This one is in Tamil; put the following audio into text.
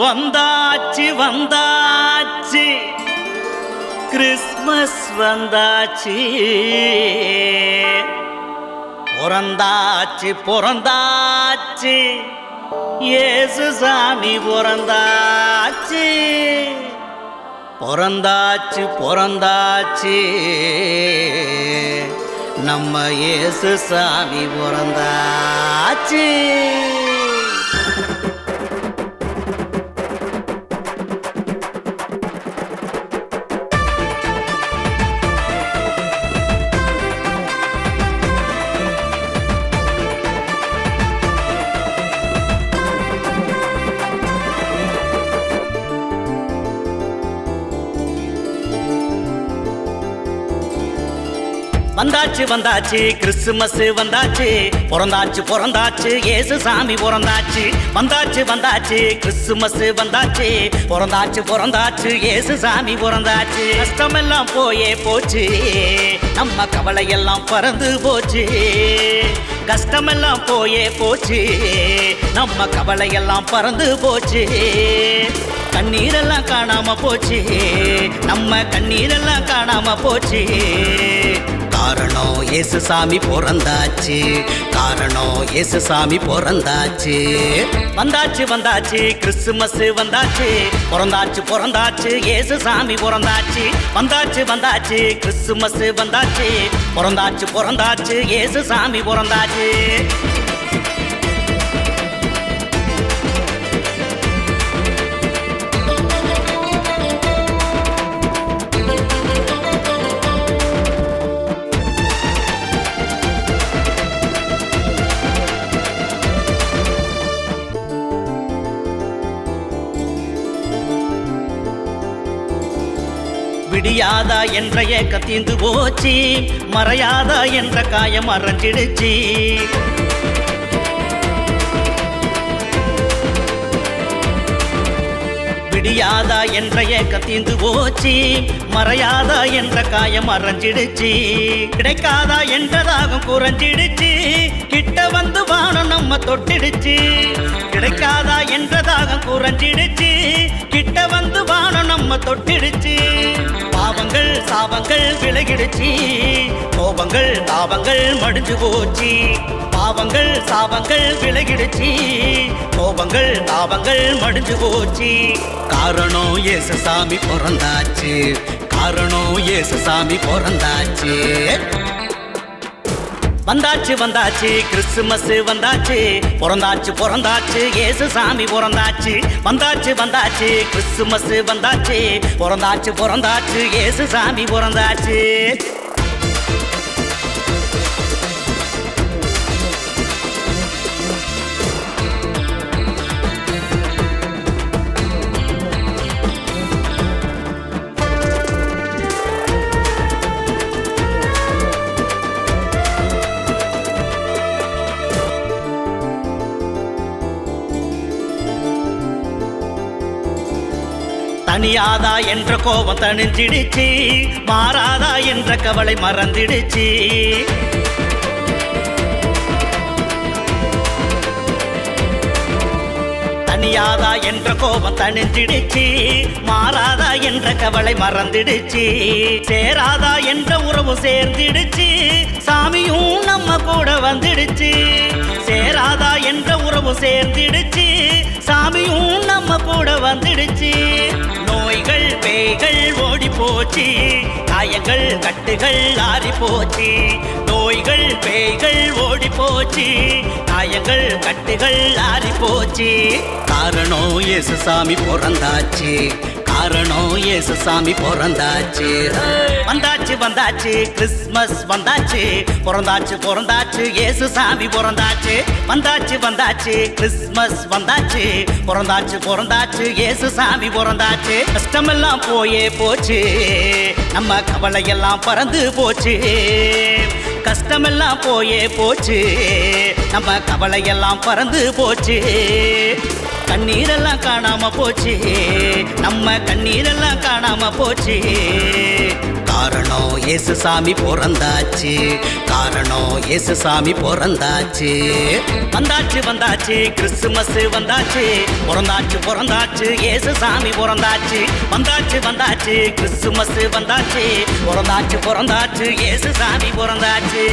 வந்தாச்சு வந்தாச்சு கிறிஸ்மஸ் வந்தாச்சு பிறந்தாச்சு பிறந்தாச்சு இயேசு சாமி பிறந்தாச்சு பிறந்தாச்சு பிறந்தாச்சு நம்ம இயேசு சாமி பிறந்தாச்சு. வந்தாச்சு வந்தாச்சு கிறிஸ்துமஸ் வந்தாச்சு பிறந்தாச்சு பிறந்தாச்சு இயேசு சாமி பிறந்தாச்சு. வந்தாச்சு வந்தாச்சு கிறிஸ்துமஸ் வந்தாச்சு பிறந்தாச்சு பிறந்தாச்சு இயேசு சாமி பிறந்தாச்சு. கஷ்டமெல்லாம் போயே போச்சு நம்ம கவலையெல்லாம் பறந்து போச்சு. கஷ்டமெல்லாம் போயே போச்சு நம்ம கவலையெல்லாம் பறந்து போச்சு. கண்ணீரெல்லாம் காணாம போச்சு நம்ம கண்ணீரெல்லாம் காணாம போச்சு. காரணம் இயேசு சாமி பிறந்தாச்சு காரணம் இயேசு சாமி பிறந்தாச்சு. வந்தாச்சு வந்தாச்சு கிறிஸ்துமஸ் வந்தாச்சு பிறந்தாச்சு பிறந்தாச்சு இயேசு சாமி பிறந்தாச்சு. வந்தாச்சு வந்தாச்சு கிறிஸ்துமஸ் வந்தாச்சு பிறந்தாச்சு பிறந்தாச்சு இயேசு சாமி பிறந்தாச்சு. விடியாதா என்ற ஏக்கம் தீந்து போச்சு மறையாதா என்ற காயம் மறைஞ்சிடுச்சு. விடியாதா என்ற ஏக்கம் தீந்து போச்சு மறையாதா என்ற காயம் மறைஞ்சிடுச்சு. கிடைக்காதா என்ற தாகம் குறைஞ்சிடுச்சு கிட்ட வந்து வானம் நம்ம தொட்டிடுச்சு. கிடைக்காதா என்ற தாகம் குறைஞ்சிடுச்சு கிட்ட வந்து வானம் நம்ம தொட்டிடுச்சு. பாவங்கள் சாபங்கள் விலகிடுச்சு கோபங்கள் தாபங்கள் மடிஞ்சு போச்சு. பாவங்கள் சாபங்கள் விலகிடுச்சு கோபங்கள் தாபங்கள் மடிஞ்சு போச்சு. காரணம் இயேசு சாமி பிறந்தாச்சு காரணம் இயேசு சாமி பிறந்தாச்சு. வந்தாச்சு வந்தாச்சு கிறிஸ்துமஸ் வந்தாச்சு பிறந்தாச்சு பிறந்தாச்சு இயேசு சாமி பிறந்தாச்சு. வந்தாச்சு வந்தாச்சு கிறிஸ்துமஸ் வந்தாச்சு பிறந்தாச்சு பிறந்தாச்சு இயேசு சாமி பிறந்தாச்சு. தனியாதா என்ற கோபம் தணிஞ்சிடுச்சு மாறாதா என்ற கவலை மறந்திடுச்சு. தனியாதா என்ற கோபம் தணிஞ்சிடுச்சு மாறாதா என்ற கவலை மறந்திடுச்சு. சேராதா என்ற உறவு சேர்ந்திடுச்சு சாமியும் நம்ம கூட வந்துடுச்சு. சேராதா என்ற உறவு சேர்ந்திடுச்சு சாமியும் நம்ம கூட வந்துடுச்சு. நோய்கள் பேய்கள் ஓடி போச்சு காயங்கள் கட்டுகள் ஆறி போச்சு. நோய்கள் பேய்கள் ஓடி போச்சு காயங்கள் கட்டுகள் ஆறி போச்சு. காரணம் இயேசு சாமி பிறந்தாச்சு காரணம் இயேசு சாமி பிறந்தாச்சு. வந்தாச்சு வந்தாச்சு கிறிஸ்மஸ் வந்தாச்சு பிறந்தாச்சு பிறந்தாச்சு இயேசு சாமி பிறந்தாச்சு. வந்தாச்சு வந்தாச்சு கிறிஸ்மஸ் வந்தாச்சு பிறந்தாச்சு பிறந்தாச்சு இயேசு சாமி பிறந்தாச்சு. கஷ்டமெல்லாம் போயே போச்சு நம்ம கவலையெல்லாம் பறந்து போச்சு. கஷ்டமெல்லாம் போயே போச்சு நம்ம கவலையெல்லாம் பறந்து போச்சு. கண்ணீரெல்லாம் காணாம போச்சு நம்ம கண்ணீரெல்லாம் காணாம போச்சு. காரணம் இயேசு சாமி பிறந்தாச்சு, காரணம் இயேசு சாமி பிறந்தாச்சு. வந்தாச்சு வந்தாச்சு கிறிஸ்துமஸ் வந்தாச்சு, பிறந்தாச்சு பிறந்தாச்சு இயேசு சாமி பிறந்தாச்சு. வந்தாச்சு வந்தாச்சு கிறிஸ்துமஸ் வந்தாச்சு, பிறந்தாச்சு பிறந்தாச்சு இயேசு சாமி பிறந்தாச்சு.